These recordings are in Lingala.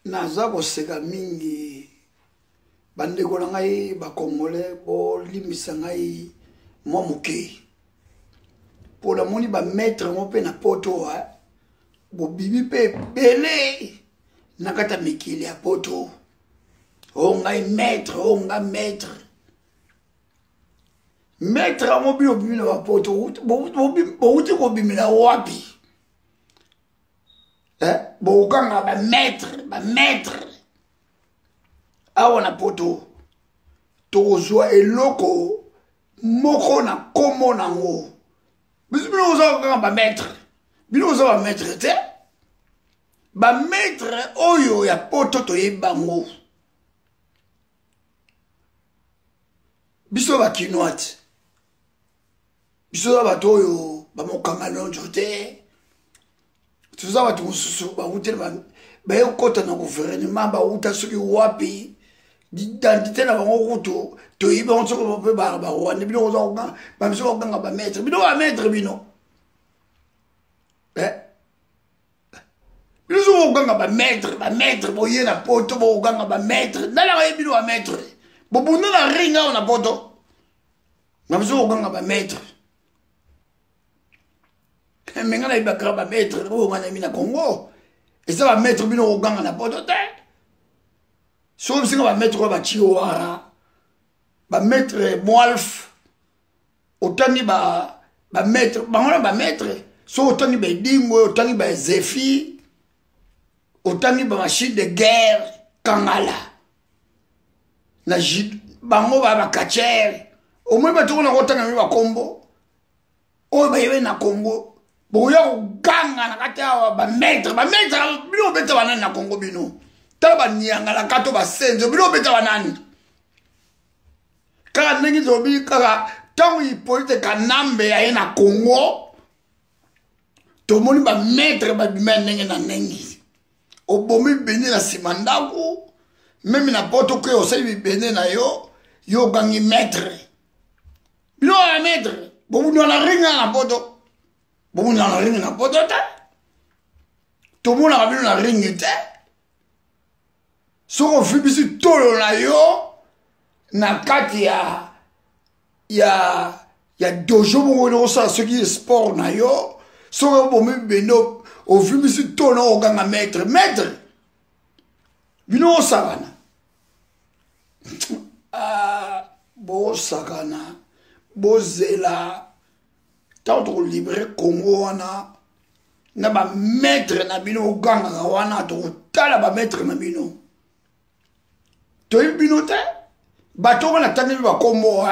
naza koseka mingi bandeko na ngai bakongole bolimbisa ngai mwa moke mpo namoni bamaître ngo mpe na poto bobibi mpe ebele na kati ya mikili ya poto o ngai maître o nga maître maître yango bino bimi na bapoto bouti kobimela wapi bokanga bamaître awa na poto tokozwa eloko moko na komo nango biso bino oza kokanga bamaître bino oza bamaître te bamaître oyo ya poto toyebango biso bakinoa te biso oza bato oyo bamokanga nonjo te toza bato mosusu bawuteli bayekota na gouvernement bawuta soki wapi identité na bango kutu toyibi bango soki mpe barwande bino oza kokanga bamiso kokanga bamaître bino bamaître bino bino soki kokanga bamaître boye na poto bokokanga bamaître nalaka ye bino bamaître bobunda na ringa awo na poto bamiso kokanga bamaître menga na yebakaka bamaître oyo nga na yemi na congo eza bamaître bino kokanga na poto te soki bisinga bamaître oyo bachiwara bamaître mwalf otangi bamaître bango na bamaître soki otangi bedingo otangi bazefi otangi bamachine de guerre kangala na bango bakachere omoi batoko na kotanga mi bakombo oyo bayebe na congo boya koganga na kati awa bamaître bino obeta banani na congo bino tala baniangala kato basenzo bino obeta banani kaka ndenge zobi kaka ntango Hippolyte Kanambe aye na congo tomoni bamaître babima ndenge na ndenge obomi bibende na nsima ndako meme na poto ke osali bibende na yo ogangi maître bino ya maître bobundwa na ringa na poto bobundwa na ringi na poto te tomonaka bino na ringi te soki ofibisi tolo na yo na kati ya dojo moko okosala soki sport na yo soki obomi bibende ofibisi tolo na okanga maître bino osakana bosakana bozela ntango tokolibre congo wana na bamaître na bino ogangaka wana tokotala bamaître na bino toyebi bino te bato ngo na tangeli bakombo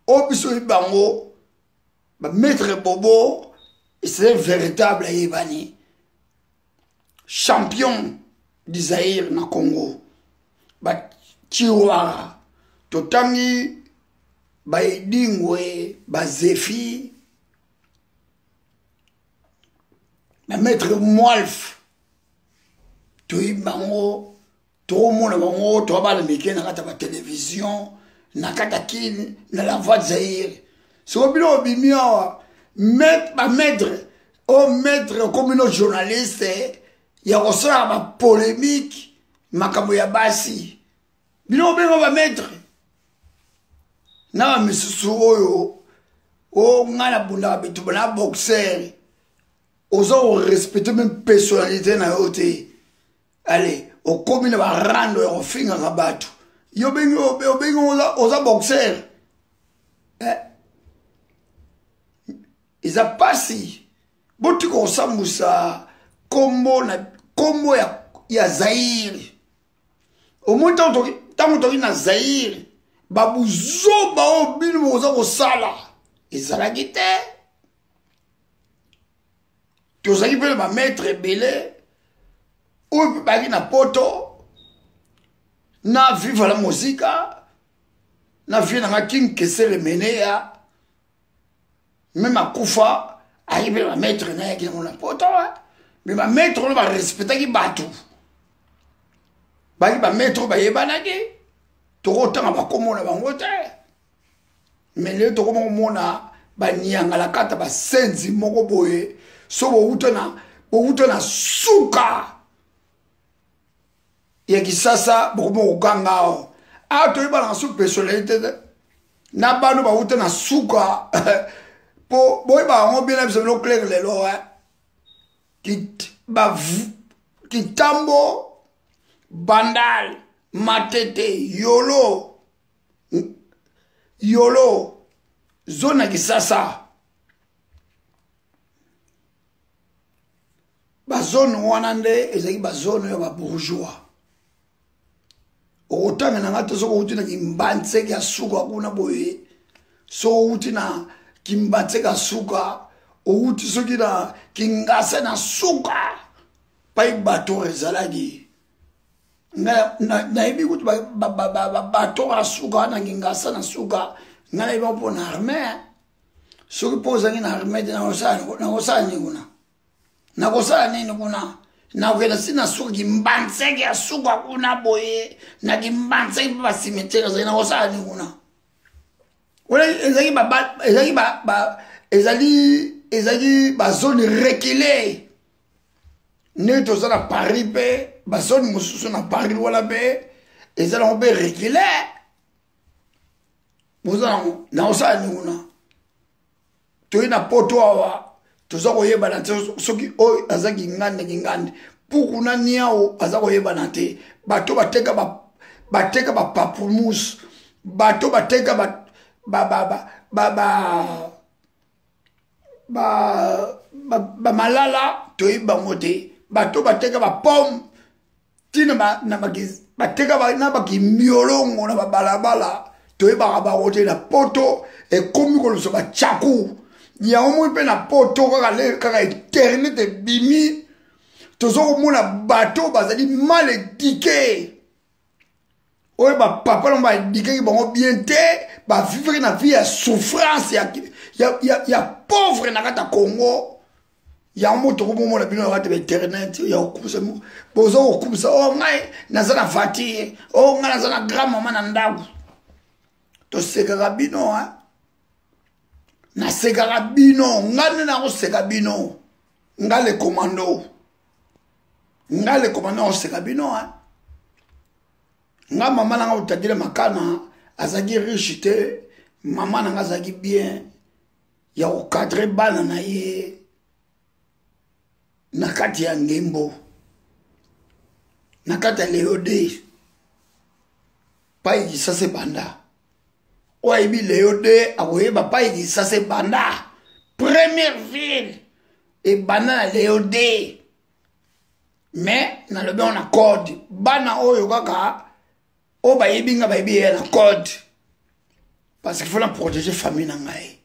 oyo biso oyebi bango bamaître bobo c'est véritable ayebani champion du Zaïre na Congo bachiwara totangi baedingwe bazefi bamaître mwalf toyebi bango tokomona bango tokabala mike na kati ya batelevizio na kati ya kini na la voix de Zaïre soko bino obimi awa bamaître o maître okomi no journaliste ya kosala bapolémique makambo ya basi bino obenga bamaître na bamisusu oyo o ngai nabundaka bitumba na boxer oza korespecte même personnalité na yo te allez okomi na barando ya kofingaka bato yo obengi oza boxer eza pasi botika kosambusa kombo ya Zaïre omoi ntango toki na Zaïre babuzoba oyo bino boza kosala ezalaki te tozalaki mpe na bamaître ebele oyo mpe baki na poto na viva la mosika na vie nanga king kesele meneya meme akufa ayi mpe na bamaître na yaki nango na poto me bamaître oyo barespectaki bato baki bamaître oyo bayebanaki tokotanga bakombo na bango te me lelo tokomona baniangala kata basenzi moko boye so bouta na suka ya kisasa bokomo okanga o a to iba na su personnalité na banu ba uta na suka po boy ba ngo bien biso no clair lelo kitambo bandal matete yolo zona kisasa ba zone wana nde ezaki ba zone ya ba bourgeois otanga na ngato soko utina kimbanze kya suka kuna boye so utina kimbanze ka suka outi soki na kingasa na suka pai bato ezalaki na ibi kuti bato asuka na kingasa na suka ngana iba po na armée soki po zangi na armée na osani kuna na kosala nini kuna na ukenda sina suka kimbanzeke ya suka kuna boye na kimbanzeke pa cimetière zaki na kosala nini kuna wala ezali ba zone reculée ne toza na Paris pe ba zone mosusu na Paris wala pe ezala ngo pe reculé boza na kosala nini kuna toyi na poto awa toza koyebana te soki oyo azaki ngande pukuna niao aza koyebana te bato bateka bapapoumus bato bateka malala toyebango te bato bateka bapome tina bateka na bakimiolongo na babalabala toyebaka bango te na poto ekomi kolosa bachaku yango moi mpe na poto kaka eternité bimi toza komona bato bazali mal éduqué oyo bapapa nango baédikeki bango bien te bavivre na vie ya souffrance ya pauvre na kati ya Congo yango moto komomona bino na kati ya internet ya kokumisa boza kokumisa o ngai naza na fatigue o ngai naza na grand mama na ndako tosekaka bino nasekaka bino ngane nakoseka bino nga le commando nakoseka bino nga mama nanga otadile makana azaki riche te mama nanga azaki bien ya kokadre bana na ye na kati ya ngembo na kati ya leode payikisa se banda oyebi leode akoyeba payikisa se banda première ville ebanda na leode mais nalobi ngo na code bana oyo kaka o bayebi nga bayebi ye na code parce qu'il faut la protéger famille na ngai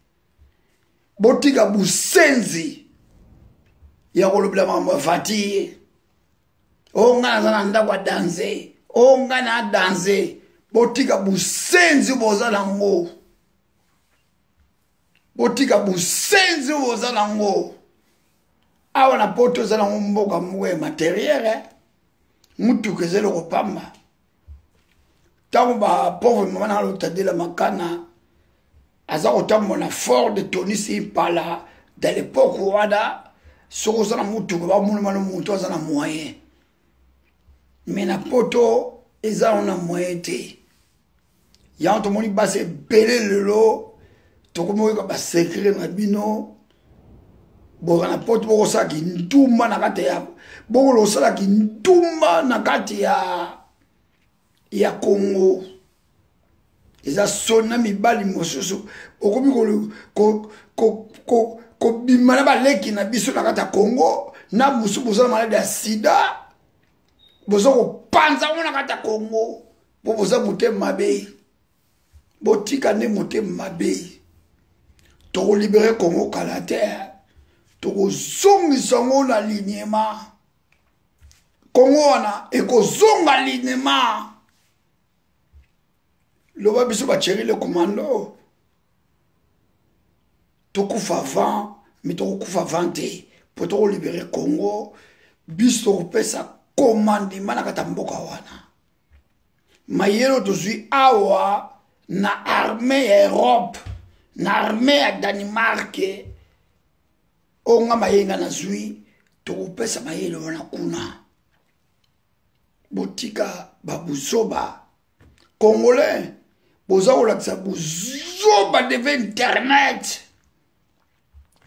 botika busenzi ya kolobela makambo fatiye o nga naza na ndako adanse o nga na adanse botika busenzi boza nango botika busenzi boza nango awa na poto oza nango mboka moko ya materiele mutuka ezali kopamba ntango bapauvre mama nanga lotadela makana aza kotambola fort de tonisi impala da l'époque wana soki oza na mutuka bamonema no moto aza na moyen mais na poto eza na moyen te yango tomoni basi ebele lelo tokomi koyoka basekret na bino boka na poto bokosalaki ndumba na kati ya bokolosalaki ndumba na kati ya Congo eza sona mibali mosusu okomi kobima na baleki na biso na kati ya Congo na mosu boza na maladi ya sida boza kopanza ngo na kati ya Congo po boza motema mabe botika nde motema mabe tokolibere Congo kala te tokozongisa ngo na lignema Congo wana ekozonga lignema loba biso bacheri le commando tokufa avant mais tokufa avant te po tokolibere Congo biso tokopesa commandement na kati ya mboka wana mayelo tozwi awa na armée ya Europe na armée ya Danemark onga mayenga na zwi tokopesa mayelo wana kuna botika babuzoba congolais boza kolakisa buzoba deve internet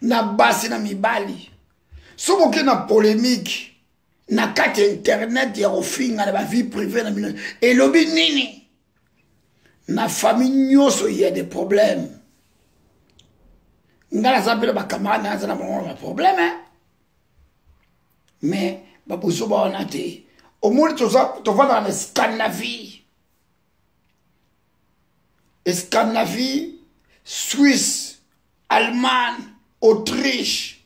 na basi na mibali so boke na polémique na kati internet ya kofinga na bavie privée na bino elobi nini na famille nyonso il y a des problèmes ngala zapela bakamara na za na bango problème hein? Mais babuzoba wana te omoni tovanda na Scandinavie Scandinavie Suisse Allemagne Autriche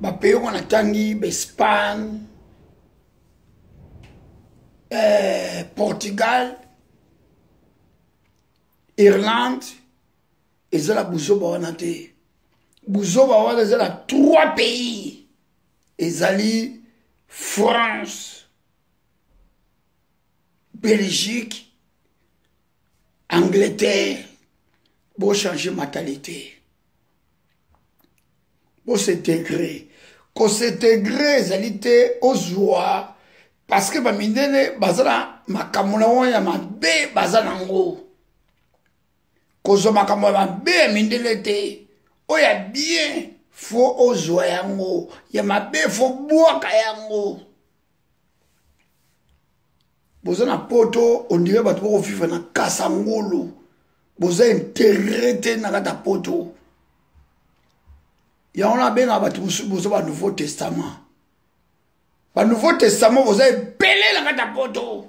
bapeyi wana tangi Espagne Portugal Irlande ezala buzoba wana te buzoba wana ezala 3 pays ezali France Belgique Angleterre pour changer mentalité pour s'intégrer qu'on s'intégrer ezali te ozwa parce que bamindele bazala makamona oya mabe bazala ngo kozwa makamona mabe mindele te oya bien faut ozwa yango ya mabe faut bwaka yango boza na poto on dirait bato bako vivre na kasangolo boza intégré te na kata poto yango na benga bato boza ba Nouveau Testament ba Nouveau Testament boza ebele na kata poto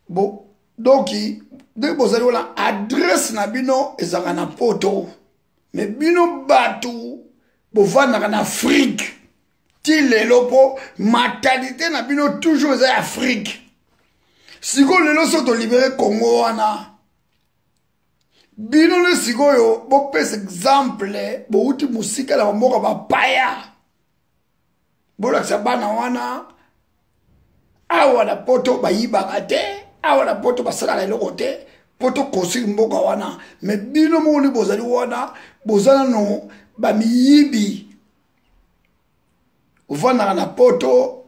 bon donc de bozali wana adresse na bino ezaka na poto mais bino bato bovandaka na Afrique ti lelo po matalité na bino toujours eza Afrique sikoyo lelo so tolibere Congo wana bino le sikoyo bopesa exemple bouti musika na bamboka bapaya bolakisa bana wana awa na poto bayibaka te awa na poto basalaka eloko te poto kosi mboka wana me bino moni bozali wana bozala no bamiyibi uvandaka na poto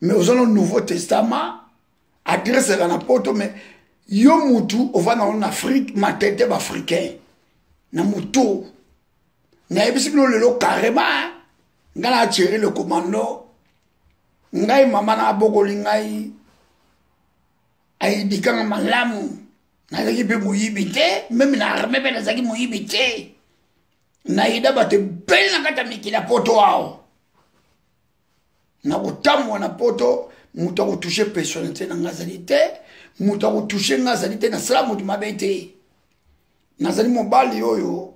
me ozala no Nouveau Testament adresse na poto me yo mutu ovandaka na Afrique matete baafricain na mutu nayebisi bino lelo carrément nga na atire le commando ngai mama na abokoli ngai ayidikanga malamu nazaki mpe moyibi te meme na arme mpe nazaki moyibi te nayida bato ebele na kati ya mikili ya poto awo na kotamwa na poto moto akotouche personnalité na nga azali te moto akotouche nga azali te nasala moto mabe te nazali mobali oyo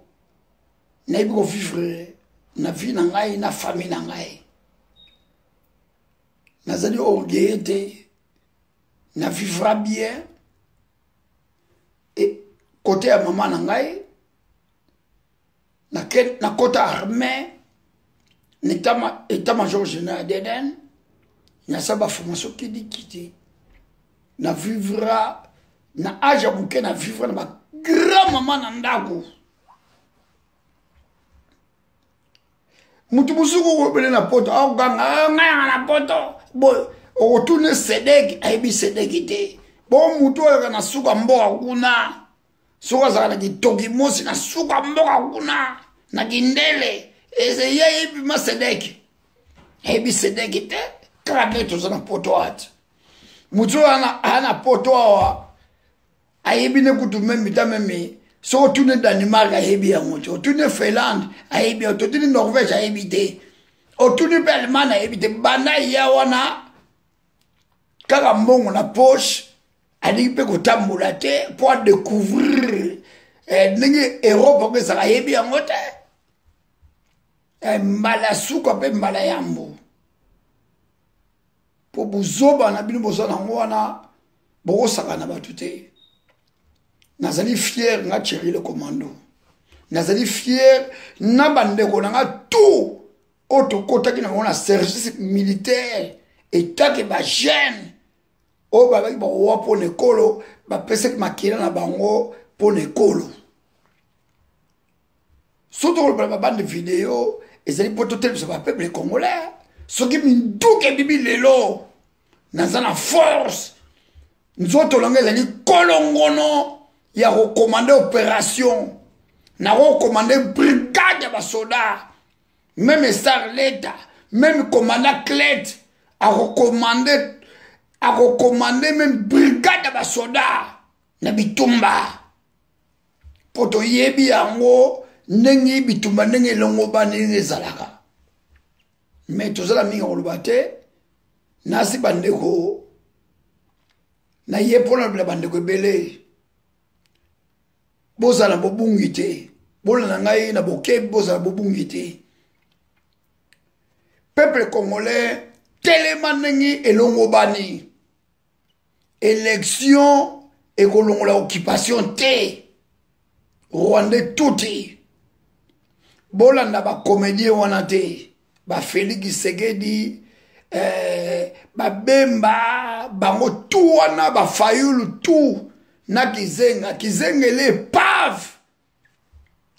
nayebi kovivre na vie na ngai na famille na ngai nazali orgueilleux te na vivra bien et côté ya maman na ngai na kota armée état-major général d'Eden nyasa ba formation kidikiti na vivra na âge ya moke na vivre na ba grand maman na ndako mutu musuku kobele na poto akoganga ngayanga na poto boy okotune Sedeki ayebi Sedeki te bo mutu oyo na suka mboka kuna soka azala na kitoki mosi na suka mboka kuna na kindele eze ye ayebi ma Sedeki ayebi Sedeki te kaka nde toza na poto ati mutu oyo ana poto awa ayebi ne kutu memi ta memi so otune Danemark ayebi yango te otune Finlande ayebi yango te otune Norvège ayebi te otune mpe Allemagne ayebi te banda ya wana kaka mbongo na poche alingi mpe kotambola te po adécouvrir ndenge Europe mpe ezaka ayebi yango te mbala suka mpe mbala yambo po bozoba na bino boza nango wana bokosaka na bato te nazali fier nga Thierry le commando nazali fier na bandeko na nga tout oyo tokotaki nango na service militaire etake bagene oyo babaki bakowa mpo na ekolo bapesaki makila na bango mpo na ekolo so tokolobela babande video ezali poto tel biso ba peuple congolais soki minduke bibi lelo naza na force nzoto longa ezali kolongono ya recommander opération na recommander brigade ya basoda même Starleta même commandant Clet a recommandé même brigade ya basoda na bitumba poto yebi yango ndenge bitumba ndenge longo bani ezalaka mais tozala mingi koloba te nasi bandeko na ye mpona bila bandeko ebele bozala bobungi te bolanda ngai na bokebi bozala bobungi te peuple congolais telema ndenge elongo bani élection ekolongola occupation te rwandais tuti bolanda bacomédien wana te Félix Tshisekedi Bemba bango tout wana Fayulu tout na Kizenga ele pave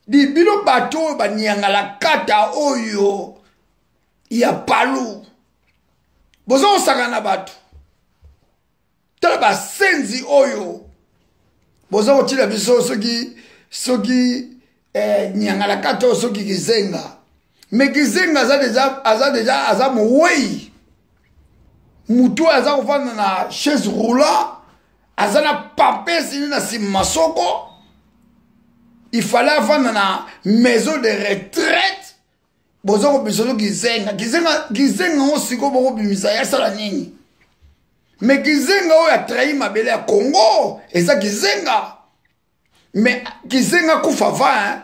di bino bato banyangala kata oyo ya palu bozo osakana bato tala basenzi oyo bozo otila biso soki nyangala kata oyo soki Kizenga mais Kizenga aza mouei mutu aza kofanda na chaise roulant aza na papesi na simasoko il fallait avanda na maison de retraite bozo ko biso Kizenga osiko boko bimisa ya sala nini mais Kizenga oyo atrahi mabele ya Congo eza Kizenga mais Kizenga kufa va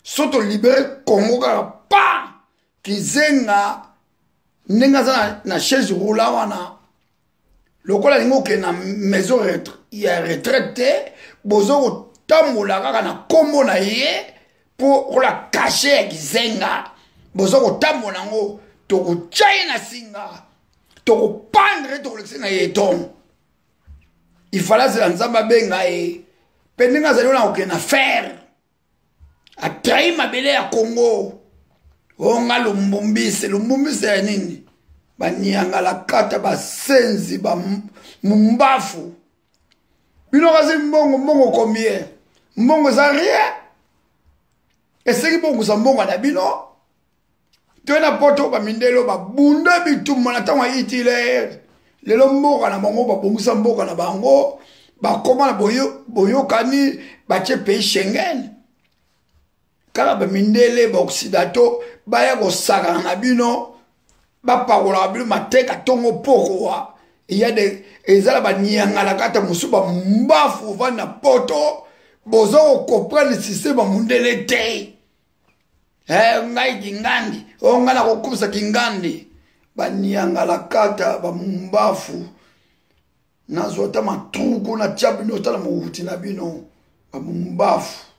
soto libéré Congo kaka pa Kizenga ndenge za na chaise roulant wana lokola lingo ke na maison ya retraite bozo kotambola kaka na kombo na ye pour la cacher ya Kizenga bozo kotambola ngo tokochai na singa tokopandre tokolekisa na ye ton il fallait se nzamba benga e pendenga zali na okena faire atrahi mabele ya Congo onga lumbumbise ya nini banyangala kata basenzi mumbafu bino kazi mbongo combien mbongo za rien eseki bongo za mbongo na bino tena poto bamindelo babunda bitumba na tango itile lelo mboka na bango babongisa mboka na bango bakoma na boyokani bache pays Schengen kala bamindele ba occidato baya kosaka na bino bapakola bino mateka tongo pokowa iya de ezala banyangala kata musuba mbafu vana poto bozo comprendre système mundele te ngai kingandi ngana kokusa kingandi banyangala kata bambafu nazota matruku na chabino tala muhuti na bino bambafu